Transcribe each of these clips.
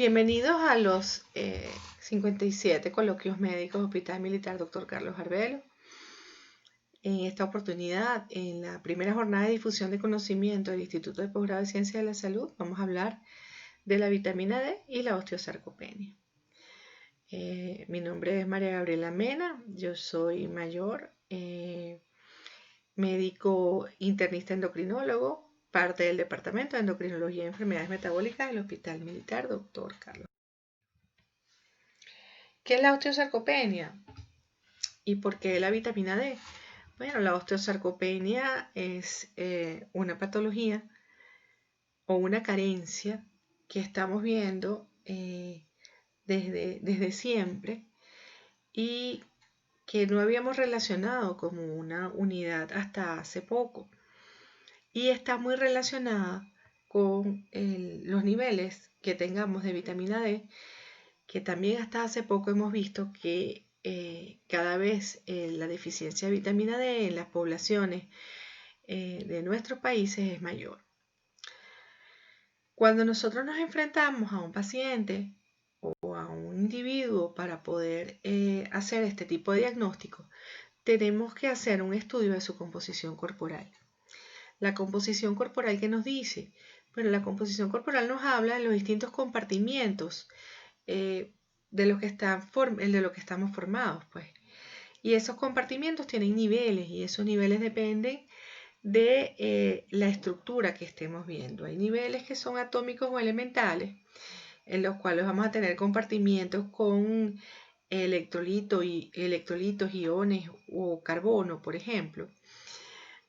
Bienvenidos a los 57 coloquios médicos Hospital Militar Dr. Carlos Arbelo. En esta oportunidad, en la primera jornada de difusión de conocimiento del Instituto de Posgrado de Ciencias de la Salud, vamos a hablar de la vitamina D y la osteosarcopenia. Mi nombre es María Gabriela Mena, yo soy mayor, médico internista endocrinólogo, parte del Departamento de Endocrinología y Enfermedades Metabólicas del Hospital Militar Dr. Carlos. ¿Qué es la osteosarcopenia? ¿Y por qué la vitamina D? Bueno, la osteosarcopenia es una patología o una carencia que estamos viendo desde siempre y que no habíamos relacionado como una unidad hasta hace poco. Y está muy relacionada con los niveles que tengamos de vitamina D, que también hasta hace poco hemos visto que cada vez la deficiencia de vitamina D en las poblaciones de nuestros países es mayor. Cuando nosotros nos enfrentamos a un paciente o a un individuo para poder hacer este tipo de diagnóstico, tenemos que hacer un estudio de su composición corporal. La composición corporal, ¿qué nos dice? Bueno, la composición corporal nos habla de los distintos compartimientos de lo que estamos formados, pues. Y esos compartimientos tienen niveles y esos niveles dependen de la estructura que estemos viendo. Hay niveles que son atómicos o elementales, en los cuales vamos a tener compartimientos con electrolitos, iones o carbono, por ejemplo.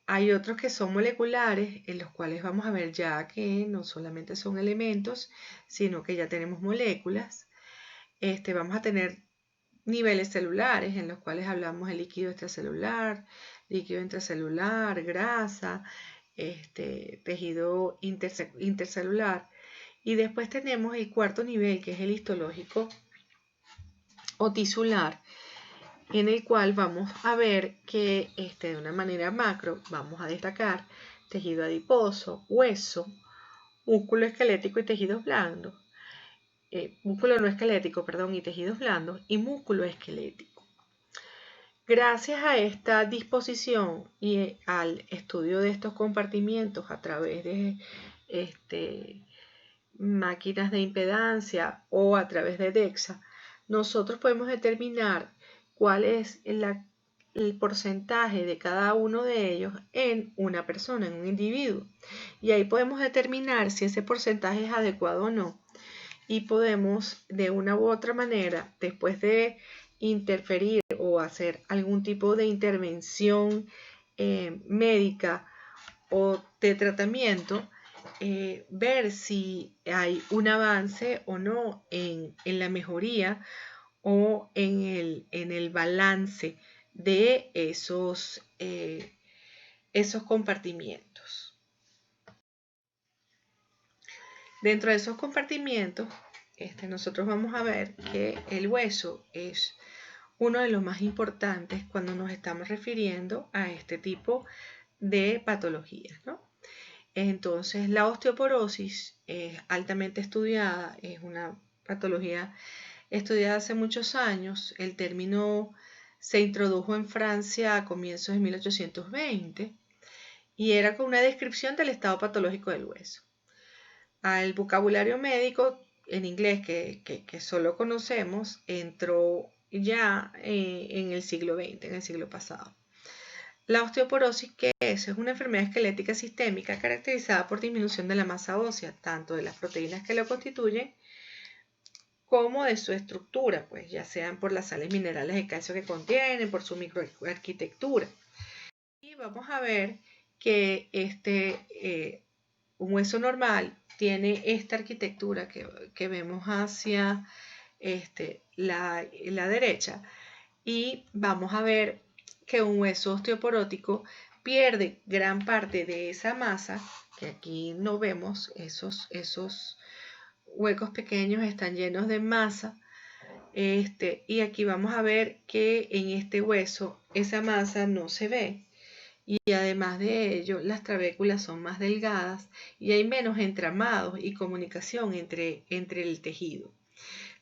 Hay otros que son moleculares, en los cuales vamos a ver ya que no solamente son elementos, sino que ya tenemos moléculas. Vamos a tener niveles celulares, en los cuales hablamos de líquido extracelular, líquido intracelular, grasa, tejido intercelular. Y después tenemos el cuarto nivel, que es el histológico o tisular, en el cual vamos a ver que de una manera macro vamos a destacar tejido adiposo, hueso, músculo esquelético y tejidos blandos. Músculo no esquelético, perdón, y tejidos blandos y músculo esquelético. Gracias a esta disposición y al estudio de estos compartimientos a través de máquinas de impedancia o a través de DEXA, nosotros podemos determinar cuál es el porcentaje de cada uno de ellos en una persona, en un individuo. Y ahí podemos determinar si ese porcentaje es adecuado o no. Y podemos, de una u otra manera, después de interferir o hacer algún tipo de intervención médica o de tratamiento, ver si hay un avance o no en la mejoría o en el balance de esos compartimientos. Dentro de esos compartimientos, nosotros vamos a ver que el hueso es uno de los más importantes cuando nos estamos refiriendo a este tipo de patologías, ¿no? Entonces, la osteoporosis es altamente estudiada, es una patología estudiada hace muchos años. El término se introdujo en Francia a comienzos de 1820 y era con una descripción del estado patológico del hueso. Al vocabulario médico en inglés que solo conocemos entró ya en el siglo XX, en el siglo pasado. La osteoporosis, ¿qué es? Es una enfermedad esquelética sistémica caracterizada por disminución de la masa ósea, tanto de las proteínas que lo constituyen como de su estructura, pues ya sean por las sales minerales de calcio que contienen, por su microarquitectura. Y vamos a ver que un hueso normal tiene esta arquitectura que vemos hacia la derecha, y vamos a ver que un hueso osteoporótico pierde gran parte de esa masa, que aquí no vemos, esos huecos pequeños están llenos de masa, y aquí vamos a ver que en este hueso esa masa no se ve, y además de ello las trabéculas son más delgadas y hay menos entramados y comunicación entre el tejido,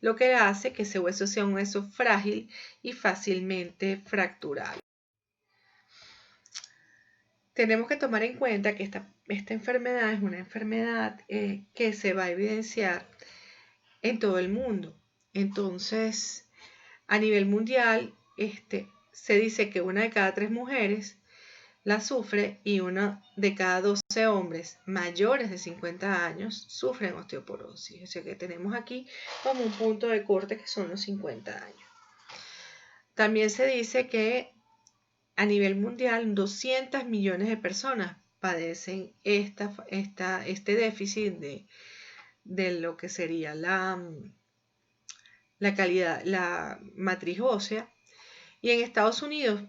lo que hace que ese hueso sea un hueso frágil y fácilmente fracturable. Tenemos que tomar en cuenta que esta enfermedad es una enfermedad que se va a evidenciar en todo el mundo. Entonces, a nivel mundial, se dice que 1 de cada 3 mujeres la sufre y 1 de cada 12 hombres mayores de 50 años sufren osteoporosis. O sea que tenemos aquí como un punto de corte que son los 50 años. También se dice que a nivel mundial 200 millones de personas padecen este déficit de lo que sería la calidad, la matriz ósea. Y en Estados Unidos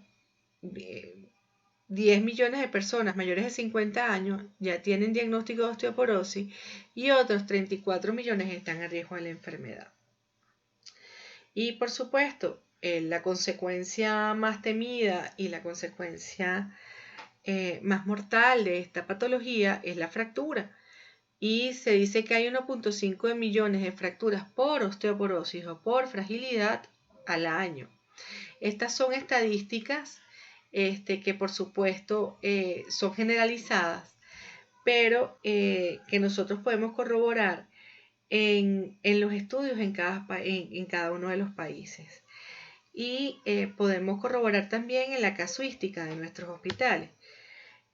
10 millones de personas mayores de 50 años ya tienen diagnóstico de osteoporosis y otros 34 millones están en riesgo de la enfermedad. Y por supuesto, la consecuencia más temida y la consecuencia más mortal de esta patología es la fractura. Y se dice que hay 1.5 millones de fracturas por osteoporosis o por fragilidad al año. Estas son estadísticas que por supuesto son generalizadas, pero que nosotros podemos corroborar en los estudios en cada uno de los países. Y podemos corroborar también en la casuística de nuestros hospitales,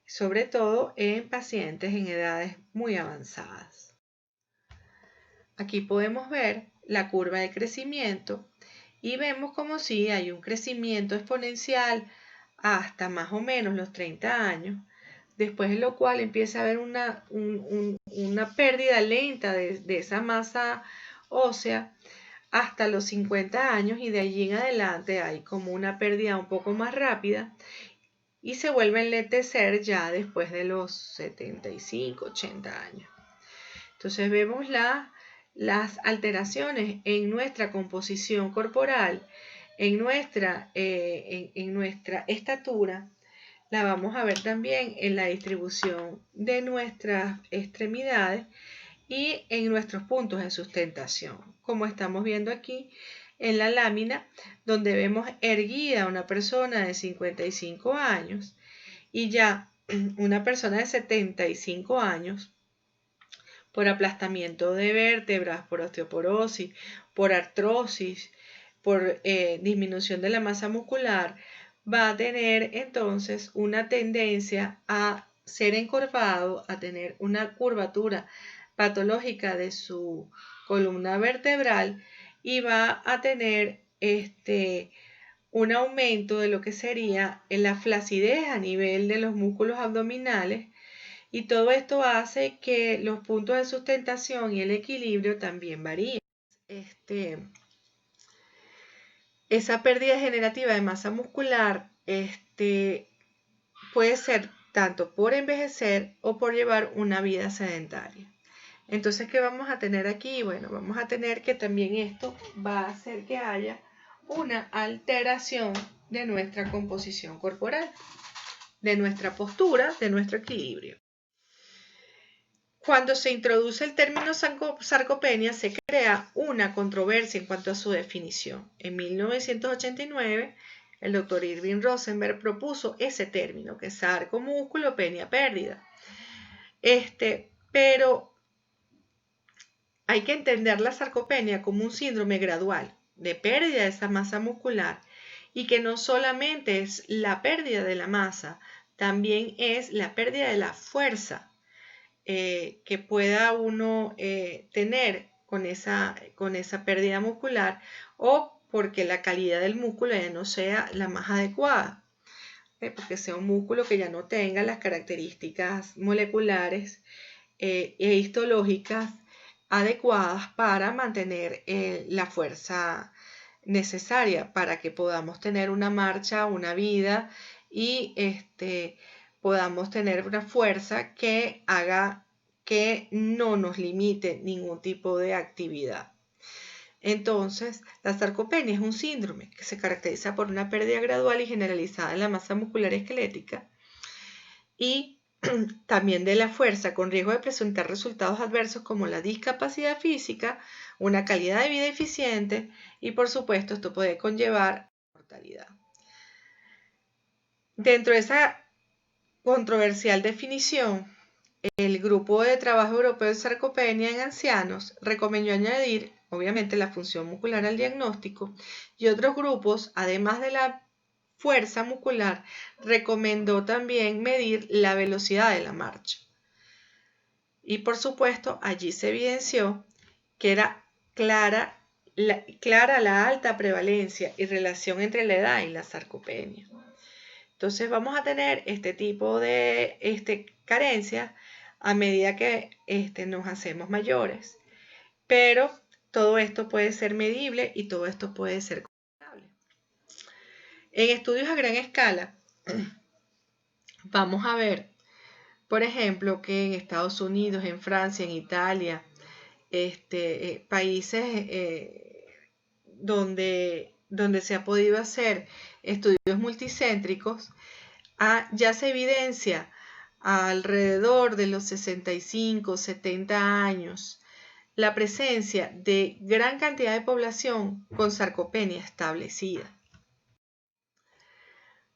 sobre todo en pacientes en edades muy avanzadas. Aquí podemos ver la curva de crecimiento y vemos como si hay un crecimiento exponencial hasta más o menos los 30 años, después de lo cual empieza a haber una pérdida lenta de esa masa ósea hasta los 50 años y de allí en adelante hay como una pérdida un poco más rápida y se vuelve a enlentecer ya después de los 75, 80 años. Entonces vemos las alteraciones en nuestra composición corporal, en nuestra estatura. La vamos a ver también en la distribución de nuestras extremidades y en nuestros puntos de sustentación, como estamos viendo aquí en la lámina, donde vemos erguida una persona de 55 años y ya una persona de 75 años por aplastamiento de vértebras, por osteoporosis, por artrosis, por disminución de la masa muscular, va a tener entonces una tendencia a ser encorvado, a tener una curvatura patológica de su columna vertebral y va a tener un aumento de lo que sería la flacidez a nivel de los músculos abdominales, y todo esto hace que los puntos de sustentación y el equilibrio también varíen. Esa pérdida degenerativa de masa muscular puede ser tanto por envejecer o por llevar una vida sedentaria. Entonces, ¿qué vamos a tener aquí? Bueno, vamos a tener que también esto va a hacer que haya una alteración de nuestra composición corporal, de nuestra postura, de nuestro equilibrio. Cuando se introduce el término sarcopenia, se crea una controversia en cuanto a su definición. En 1989, el doctor Irving Rosenberg propuso ese término, que es sarco, músculo, penia, pérdida. Pero hay que entender la sarcopenia como un síndrome gradual de pérdida de esa masa muscular y que no solamente es la pérdida de la masa, también es la pérdida de la fuerza que pueda uno tener con esa pérdida muscular o porque la calidad del músculo ya no sea la más adecuada, porque sea un músculo que ya no tenga las características moleculares e histológicas adecuadas para mantener la fuerza necesaria para que podamos tener una marcha, una vida y podamos tener una fuerza que haga que no nos limite ningún tipo de actividad. Entonces, la sarcopenia es un síndrome que se caracteriza por una pérdida gradual y generalizada de la masa muscular esquelética y también de la fuerza con riesgo de presentar resultados adversos como la discapacidad física, una calidad de vida eficiente y por supuesto esto puede conllevar mortalidad. Dentro de esa controversial definición, el Grupo de Trabajo Europeo de Sarcopenia en Ancianos recomendó añadir, obviamente, la función muscular al diagnóstico y otros grupos, además de la fuerza muscular, recomendó también medir la velocidad de la marcha. Y por supuesto, allí se evidenció que era clara la alta prevalencia y relación entre la edad y la sarcopenia. Entonces vamos a tener este tipo de carencias a medida que nos hacemos mayores. Pero todo esto puede ser medible y todo esto puede ser controlable. En estudios a gran escala, vamos a ver, por ejemplo, que en Estados Unidos, en Francia, en Italia, países donde se ha podido hacer estudios multicéntricos, ya se evidencia alrededor de los 65, 70 años la presencia de gran cantidad de población con sarcopenia establecida.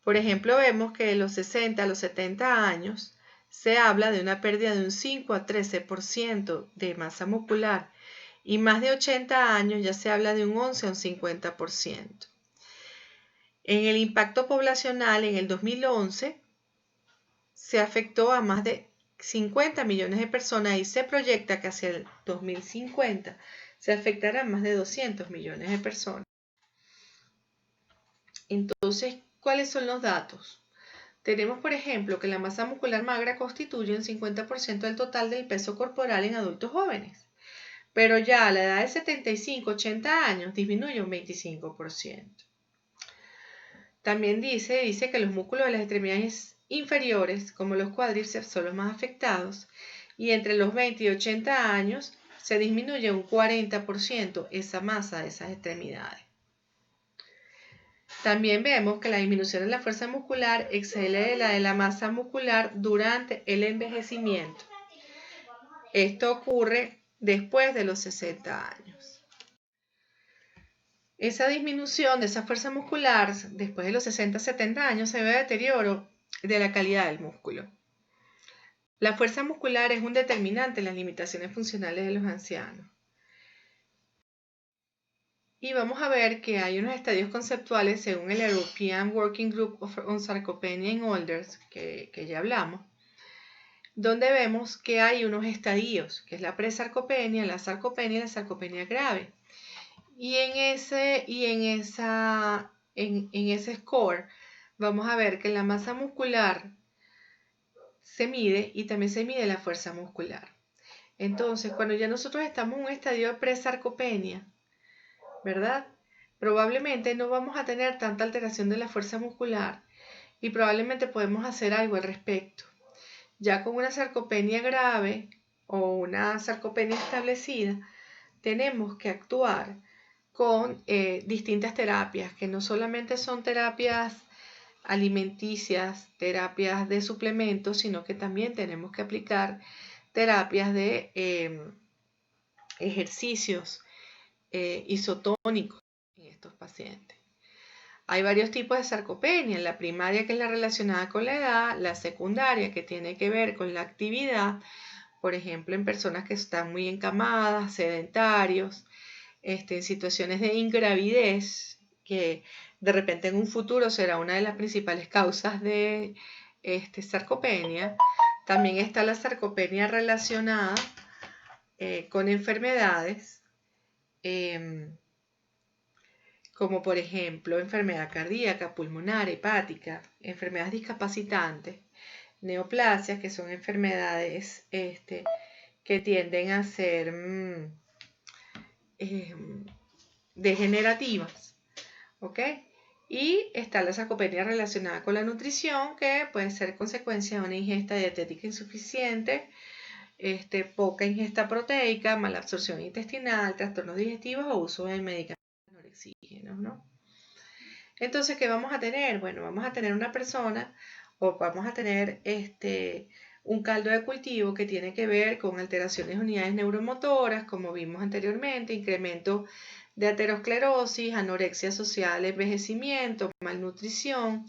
Por ejemplo, vemos que de los 60 a los 70 años se habla de una pérdida de un 5 a 13% de masa muscular y más de 80 años ya se habla de un 11 a un 50%. En el impacto poblacional en el 2011 se afectó a más de 50 millones de personas y se proyecta que hacia el 2050 se afectará a más de 200 millones de personas. Entonces, ¿cuáles son los datos? Tenemos, por ejemplo, que la masa muscular magra constituye un 50% del total del peso corporal en adultos jóvenes, pero ya a la edad de 75-80 años disminuye un 25%. También dice que los músculos de las extremidades inferiores, como los cuádriceps, son los más afectados y entre los 20 y 80 años se disminuye un 40% esa masa de esas extremidades. También vemos que la disminución de la fuerza muscular excede la de la masa muscular durante el envejecimiento. Esto ocurre después de los 60 años. Esa disminución de esa fuerza muscular después de los 60-70 años se ve deterioro de la calidad del músculo. La fuerza muscular es un determinante en las limitaciones funcionales de los ancianos. Y vamos a ver que hay unos estadios conceptuales según el European Working Group on Sarcopenia in Elders, que ya hablamos, donde vemos que hay unos estadios, que es la presarcopenia, la sarcopenia y la sarcopenia grave. Y en ese score vamos a ver que la masa muscular se mide y también se mide la fuerza muscular. Entonces, cuando ya nosotros estamos en un estadio de presarcopenia, ¿verdad? Probablemente no vamos a tener tanta alteración de la fuerza muscular y probablemente podemos hacer algo al respecto. Ya con una sarcopenia grave o una sarcopenia establecida, tenemos que actuar con distintas terapias, que no solamente son terapias alimenticias, terapias de suplementos, sino que también tenemos que aplicar terapias de ejercicios isotónicos en estos pacientes. Hay varios tipos de sarcopenia, la primaria que es la relacionada con la edad, la secundaria que tiene que ver con la actividad, por ejemplo en personas que están muy encamadas, sedentarios, en situaciones de ingravidez, que de repente en un futuro será una de las principales causas de sarcopenia. También está la sarcopenia relacionada con enfermedades, como por ejemplo enfermedad cardíaca, pulmonar, hepática, enfermedades discapacitantes, neoplasias, que son enfermedades que tienden a ser degenerativas, ¿ok? Y está la sarcopenia relacionada con la nutrición, que puede ser consecuencia de una ingesta dietética insuficiente, poca ingesta proteica, mala absorción intestinal, trastornos digestivos o uso de medicamentos anorexígenos, ¿no? Entonces, ¿qué vamos a tener? Bueno, vamos a tener una persona o vamos a tener un caldo de cultivo que tiene que ver con alteraciones de unidades neuromotoras, como vimos anteriormente, incremento de aterosclerosis, anorexia social, envejecimiento, malnutrición,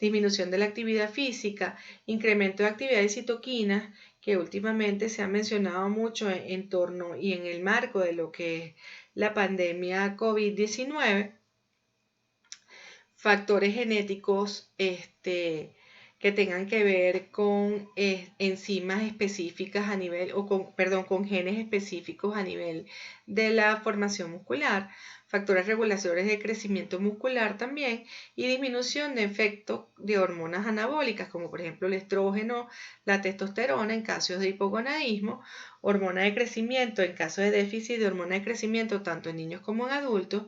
disminución de la actividad física, incremento de actividad de citoquinas, que últimamente se ha mencionado mucho en torno y en el marco de lo que es la pandemia COVID-19, factores genéticos que tengan que ver con enzimas específicas a nivel, con genes específicos a nivel de la formación muscular, factores reguladores de crecimiento muscular también, y disminución de efectos de hormonas anabólicas, como por ejemplo el estrógeno, la testosterona en casos de hipogonadismo, hormona de crecimiento en caso de déficit de hormona de crecimiento tanto en niños como en adultos,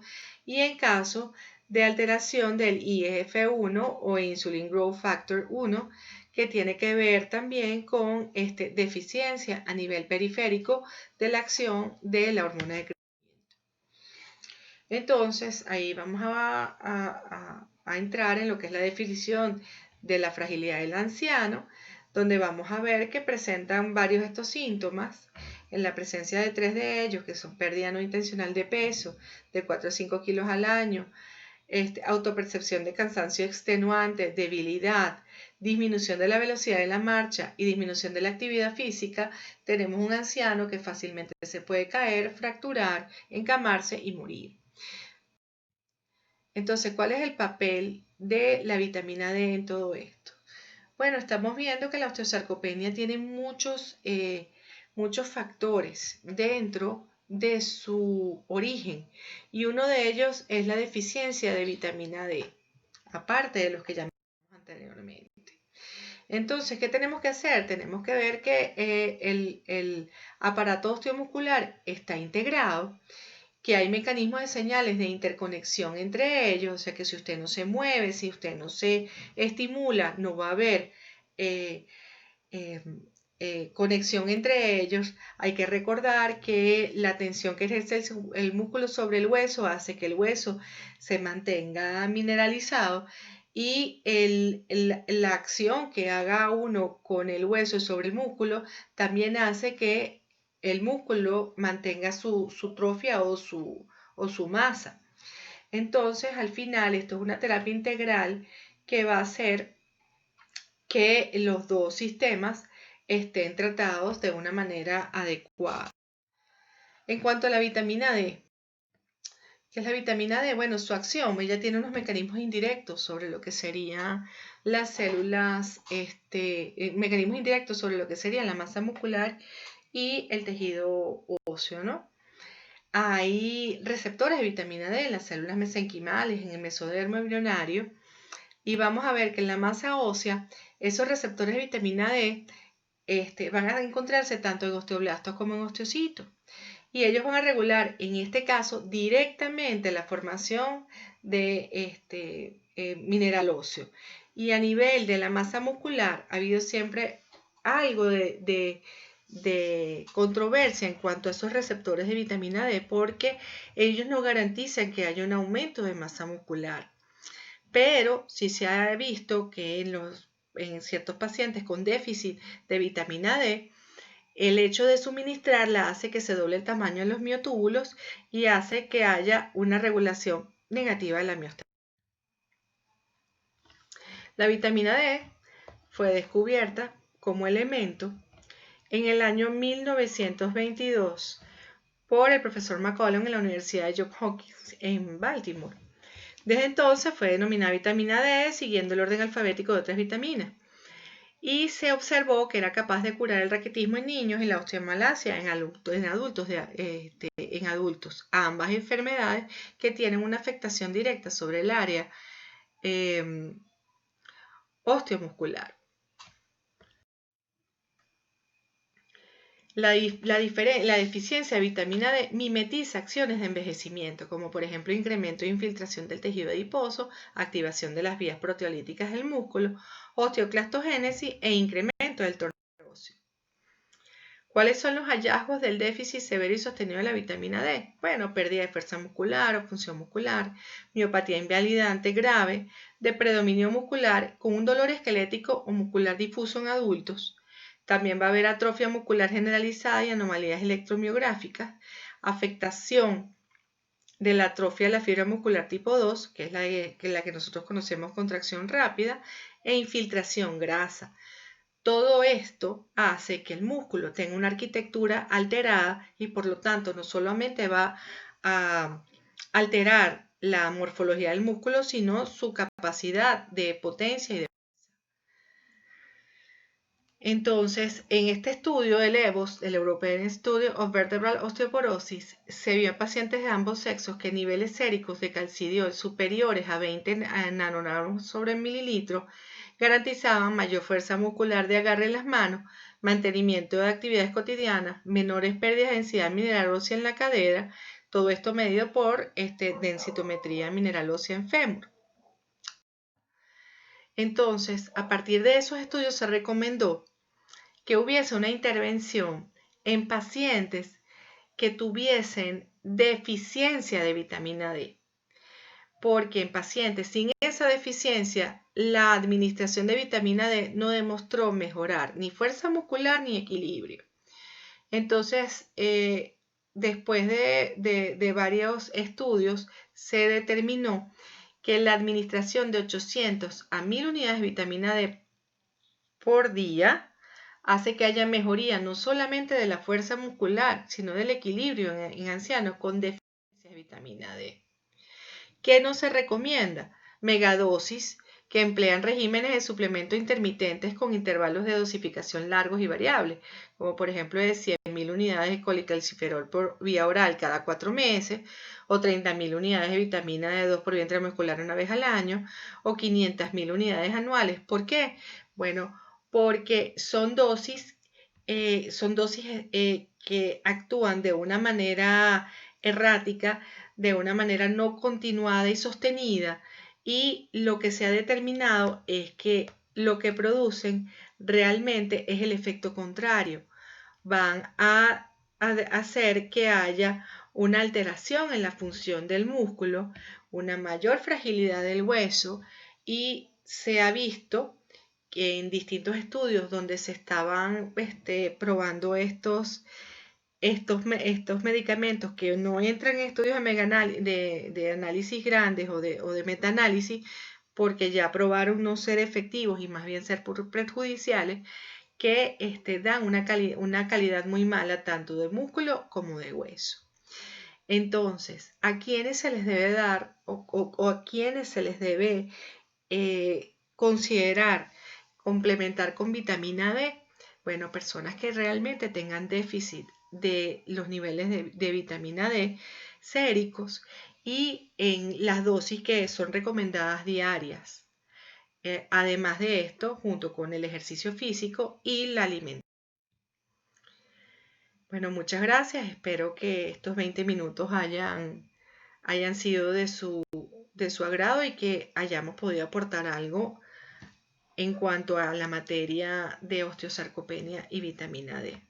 y en caso de alteración del IGF-1 o Insulin Growth Factor 1, que tiene que ver también con deficiencia a nivel periférico de la acción de la hormona de crecimiento. Entonces, ahí vamos a entrar en lo que es la definición de la fragilidad del anciano, donde vamos a ver que presentan varios de estos síntomas, en la presencia de 3 de ellos, que son pérdida no intencional de peso, de 4 a 5 kilos al año, autopercepción de cansancio extenuante, debilidad, disminución de la velocidad de la marcha y disminución de la actividad física, tenemos un anciano que fácilmente se puede caer, fracturar, encamarse y morir. Entonces, ¿cuál es el papel de la vitamina D en todo esto? Bueno, estamos viendo que la osteosarcopenia tiene muchos factores dentro de su origen, y uno de ellos es la deficiencia de vitamina D, aparte de los que ya mencionamos anteriormente. Entonces, ¿qué tenemos que hacer? Tenemos que ver que el aparato osteomuscular está integrado, que hay mecanismos de señales de interconexión entre ellos, o sea que si usted no se mueve, si usted no se estimula, no va a haber conexión entre ellos. Hay que recordar que la tensión que ejerce el músculo sobre el hueso hace que el hueso se mantenga mineralizado, y la acción que haga uno con el hueso sobre el músculo también hace que el músculo mantenga su trofia o su masa. Entonces, al final, esto es una terapia integral que va a hacer que los dos sistemas estén tratados de una manera adecuada. En cuanto a la vitamina D, ¿qué es la vitamina D? Bueno, su acción, ella tiene unos mecanismos indirectos sobre lo que serían las células, mecanismos indirectos sobre lo que sería la masa muscular y el tejido óseo, ¿no? Hay receptores de vitamina D en las células mesenquimales, en el mesodermo embrionario, y vamos a ver que en la masa ósea esos receptores de vitamina D van a encontrarse tanto en osteoblastos como en osteocitos, y ellos van a regular, en este caso, directamente la formación de mineral óseo. Y a nivel de la masa muscular ha habido siempre algo de controversia en cuanto a esos receptores de vitamina D, porque ellos no garantizan que haya un aumento de masa muscular. Pero sí se ha visto que en ciertos pacientes con déficit de vitamina D, el hecho de suministrarla hace que se doble el tamaño de los miotúbulos y hace que haya una regulación negativa de la miostatina. La vitamina D fue descubierta como elemento en el año 1922 por el profesor McCollum en la Universidad de Johns Hopkins en Baltimore. Desde entonces fue denominada vitamina D siguiendo el orden alfabético de otras vitaminas, y se observó que era capaz de curar el raquitismo en niños y la osteomalacia en adultos, ambas enfermedades que tienen una afectación directa sobre el área osteomuscular. La deficiencia de vitamina D mimetiza acciones de envejecimiento, como por ejemplo incremento de infiltración del tejido adiposo, activación de las vías proteolíticas del músculo, osteoclastogénesis e incremento del torneo óseo. ¿Cuáles son los hallazgos del déficit severo y sostenido de la vitamina D? Bueno, pérdida de fuerza muscular o función muscular, miopatía invalidante grave, de predominio muscular con un dolor esquelético o muscular difuso en adultos. También va a haber atrofia muscular generalizada y anomalías electromiográficas, afectación de la atrofia de la fibra muscular tipo 2, que es la que nosotros conocemos contracción rápida, e infiltración grasa. Todo esto hace que el músculo tenga una arquitectura alterada y por lo tanto no solamente va a alterar la morfología del músculo, sino su capacidad de potencia y de fuerza. Entonces, en este estudio del EVOS, el European Study of Vertebral Osteoporosis, se vio en pacientes de ambos sexos que niveles séricos de calcidiol superiores a 20 nanogramos sobre mililitro garantizaban mayor fuerza muscular de agarre en las manos, mantenimiento de actividades cotidianas, menores pérdidas de densidad mineral ósea en la cadera, todo esto medido por densitometría mineral ósea en fémur. Entonces, a partir de esos estudios se recomendó que hubiese una intervención en pacientes que tuviesen deficiencia de vitamina D, porque en pacientes sin esa deficiencia, la administración de vitamina D no demostró mejorar ni fuerza muscular ni equilibrio. Entonces, después de varios estudios, se determinó que la administración de 800 a 1000 unidades de vitamina D por día hace que haya mejoría no solamente de la fuerza muscular, sino del equilibrio en ancianos con deficiencia de vitamina D. ¿Qué no se recomienda? Megadosis, que emplean regímenes de suplemento intermitentes con intervalos de dosificación largos y variables, como por ejemplo de 100.000 unidades de colecalciferol por vía oral cada 4 meses, o 30.000 unidades de vitamina D2 por vía intramuscular una vez al año, o 500.000 unidades anuales. ¿Por qué? Bueno, porque son dosis que actúan de una manera errática, de una manera no continuada y sostenida, y lo que se ha determinado es que lo que producen realmente es el efecto contrario. Van a hacer que haya una alteración en la función del músculo, una mayor fragilidad del hueso, y se ha visto que en distintos estudios donde se estaban probando estos medicamentos que no entran en estudios de análisis grandes o de metaanálisis, porque ya probaron no ser efectivos y más bien ser perjudiciales, que dan una calidad muy mala tanto de músculo como de hueso. Entonces, ¿a quiénes se les debe dar o a quiénes se les debe considerar complementar con vitamina D? Bueno, personas que realmente tengan déficit de los niveles de vitamina D séricos y en las dosis que son recomendadas diarias. Además de esto, junto con el ejercicio físico y la alimentación. Bueno, muchas gracias. Espero que estos 20 minutos hayan sido de su agrado y que hayamos podido aportar algo en cuanto a la materia de osteosarcopenia y vitamina D.